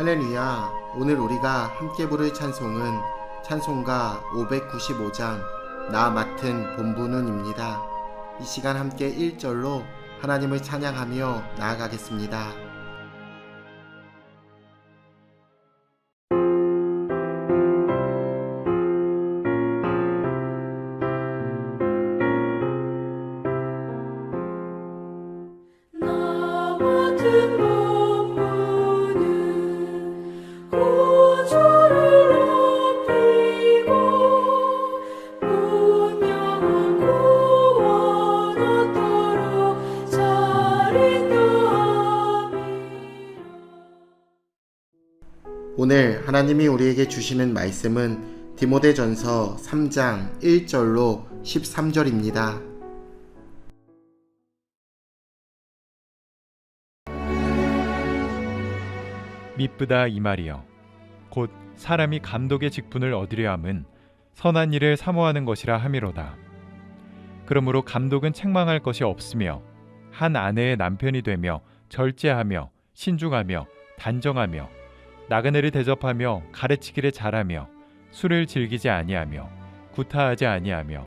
할렐루야. 오늘 우리가 함께 부를 찬송은 찬송가 595장 나 맡은 본분은입니다. 이 시간 함께 1절로 하나님을 찬양하며 나아가겠습니다. 오늘 하나님이 우리에게 주시는 말씀은 디모데전서 3장 1절로 13절입니다. 미쁘다 이 말이여 곧 사람이 감독의 직분을 얻으려 함은 선한 일을 사모하는 것이라 함이로다. 그러므로 감독은 책망할 것이 없으며 한 아내의 남편이 되며 절제하며 신중하며 단정하며 나그네를 대접하며 가르치기를 잘하며 술을 즐기지 아니하며 구타하지 아니하며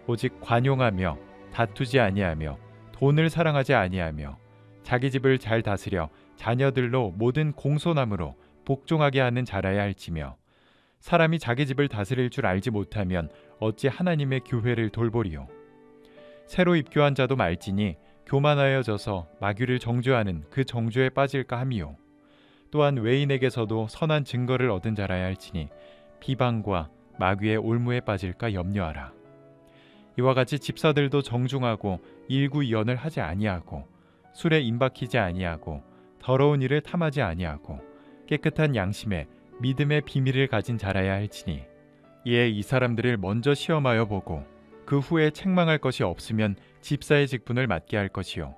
오직 관용하며 다투지 아니하며 돈을 사랑하지 아니하며 자기 집을 잘 다스려 자녀들로 모든 공손함으로 복종하게 하는 자라야 할지며 사람이 자기 집을 다스릴 줄 알지 못하면 어찌 하나님의 교회를 돌보리요. 새로 입교한 자도 말지니 교만하여져서 마귀를 정죄하는 그 정죄에 빠질까 함이요. 또한 외인에게서도 선한 증거를 얻은 자라야 할지니 비방과 마귀의 올무에 빠질까 염려하라. 이와 같이 집사들도 정중하고 일구이언을 하지 아니하고 술에 임박히지 아니하고 더러운 일을 탐하지 아니하고 깨끗한 양심에 믿음의 비밀을 가진 자라야 할지니 이에 이 사람들을 먼저 시험하여 보고 그 후에 책망할 것이 없으면 집사의 직분을 맡게 할 것이요.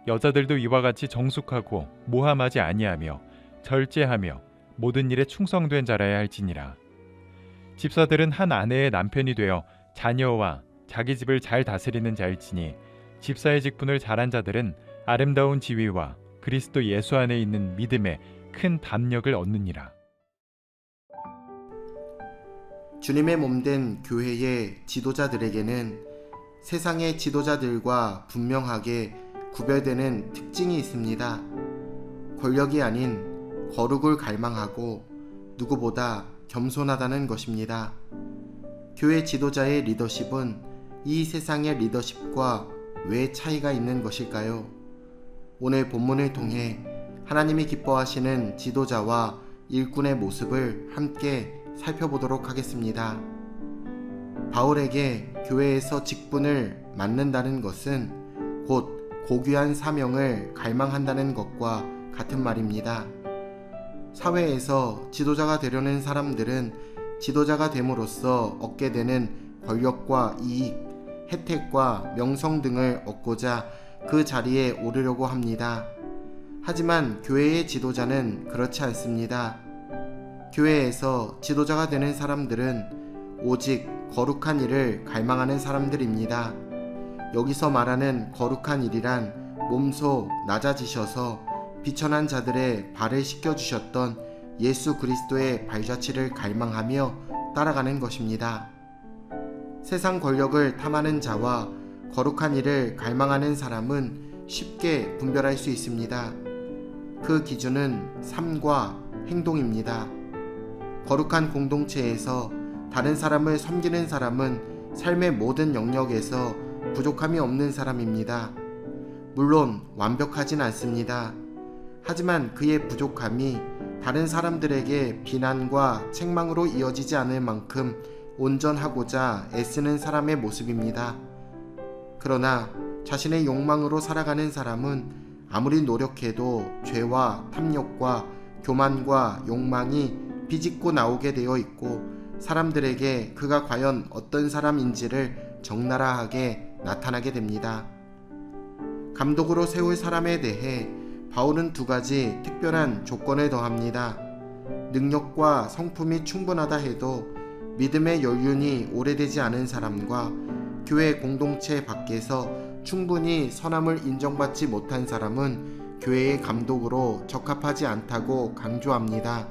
여자들도 이와 같이 정숙하고 모함하지 아니하며 절제하며 모든 일에 충성된 자라야 할지니라. 집사들은 한 아내의 남편이 되어 자녀와 자기 집을 잘 다스리는 자일지니 집사의 직분을 잘한 자들은 아름다운 지위와 그리스도 예수 안에 있는 믿음에 큰 담력을 얻느니라. 주님의 몸된 교회의 지도자들에게는 세상의 지도자들과 분명하게 구별되는 특징이 있습니다. 권력이 아닌 거룩을 갈망하고 누구보다 겸손하다는 것입니다. 교회 지도자의 리더십은 이 세상의 리더십과 왜 차이가 있는 것일까요? 오늘 본문을 통해 하나님이 기뻐하시는 지도자와 일꾼의 모습을 함께 살펴보도록 하겠습니다. 바울에게 교회에서 직분을 맡는다는 것은 곧 고귀한 사명을 갈망한다는 것과 같은 말입니다. 사회에서 지도자가 되려는 사람들은 지도자가 됨으로써 얻게 되는 권력과 이익, 혜택과 명성 등을 얻고자 그 자리에 오르려고 합니다. 하지만 교회의 지도자는 그렇지 않습니다. 교회에서 지도자가 되는 사람들은 오직 거룩한 일을 갈망하는 사람들입니다. 여기서 말하는 거룩한 일이란 몸소 낮아지셔서 비천한 자들의 발을 씻겨주셨던 예수 그리스도의 발자취를 갈망하며 따라가는 것입니다. 세상 권력을 탐하는 자와 거룩한 일을 갈망하는 사람은 쉽게 분별할 수 있습니다. 그 기준은 삶과 행동입니다. 거룩한 공동체에서 다른 사람을 섬기는 사람은 삶의 모든 영역에서 부족함이 없는 사람입니다. 물론 완벽하진 않습니다. 하지만 그의 부족함이 다른 사람들에게 비난과 책망으로 이어지지 않을 만큼 온전하고자 애쓰는 사람의 모습입니다. 그러나 자신의 욕망으로 살아가는 사람은 아무리 노력해도 죄와 탐욕과 교만과 욕망이 비집고 나오게 되어 있고 사람들에게 그가 과연 어떤 사람인지를 적나라하게 나타나게 됩니다. 감독으로 세울 사람에 대해 바울은 두 가지 특별한 조건을 더합니다. 능력과 성품이 충분하다 해도 믿음의 연륜이 오래되지 않은 사람과 교회 공동체 밖에서 충분히 선함을 인정받지 못한 사람은 교회의 감독으로 적합하지 않다고 강조합니다.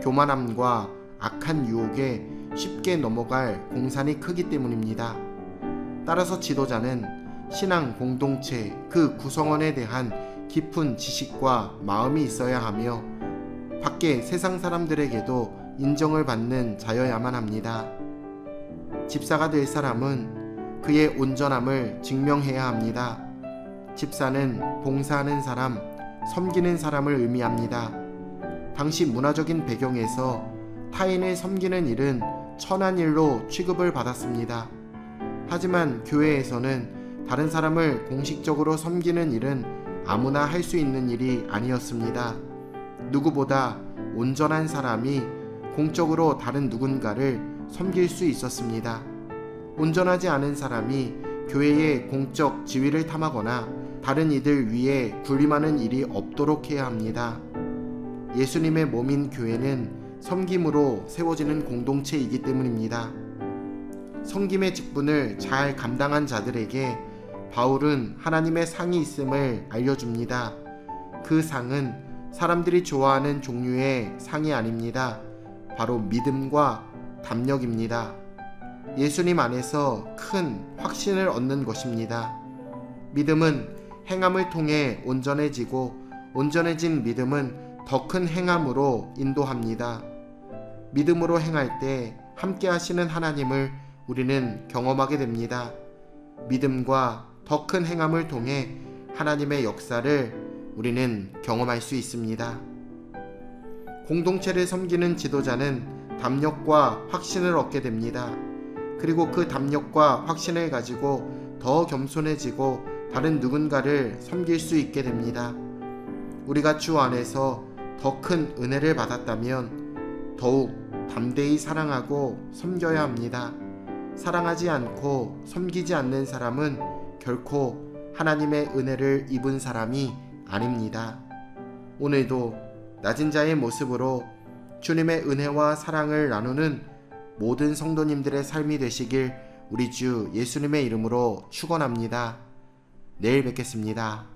교만함과 악한 유혹에 쉽게 넘어갈 공산이 크기 때문입니다. 따라서 지도자는 신앙 공동체 그 구성원에 대한 깊은 지식과 마음이 있어야 하며 밖에 세상 사람들에게도 인정을 받는 자여야만 합니다. 집사가 될 사람은 그의 온전함을 증명해야 합니다. 집사는 봉사하는 사람, 섬기는 사람을 의미합니다. 당시 문화적인 배경에서 타인을 섬기는 일은 천한 일로 취급을 받았습니다. 하지만 교회에서는 다른 사람을 공식적으로 섬기는 일은 아무나 할 수 있는 일이 아니었습니다. 누구보다 온전한 사람이 공적으로 다른 누군가를 섬길 수 있었습니다. 온전하지 않은 사람이 교회의 공적 지위를 탐하거나 다른 이들 위에 군림하는 일이 없도록 해야 합니다. 예수님의 몸인 교회는 섬김으로 세워지는 공동체이기 때문입니다. 섬김의 직분을 잘 감당한 자들에게 바울은 하나님의 상이 있음을 알려줍니다. 그 상은 사람들이 좋아하는 종류의 상이 아닙니다. 바로 믿음과 담력입니다. 예수님 안에서 큰 확신을 얻는 것입니다. 믿음은 행함을 통해 온전해지고 온전해진 믿음은 더 큰 행함으로 인도합니다. 믿음으로 행할 때 함께 하시는 하나님을 우리는 경험하게 됩니다. 믿음과 더 큰 행함을 통해 하나님의 역사를 우리는 경험할 수 있습니다. 공동체를 섬기는 지도자는 담력과 확신을 얻게 됩니다. 그리고 그 담력과 확신을 가지고 더 겸손해지고 다른 누군가를 섬길 수 있게 됩니다. 우리가 주 안에서 더 큰 은혜를 받았다면 더욱 담대히 사랑하고 섬겨야 합니다. 사랑하지 않고 섬기지 않는 사람은 결코 하나님의 은혜를 입은 사람이 아닙니다. 오늘도 낮은 자의 모습으로 주님의 은혜와 사랑을 나누는 모든 성도님들의 삶이 되시길 우리 주 예수님의 이름으로 축원합니다. 내일 뵙겠습니다.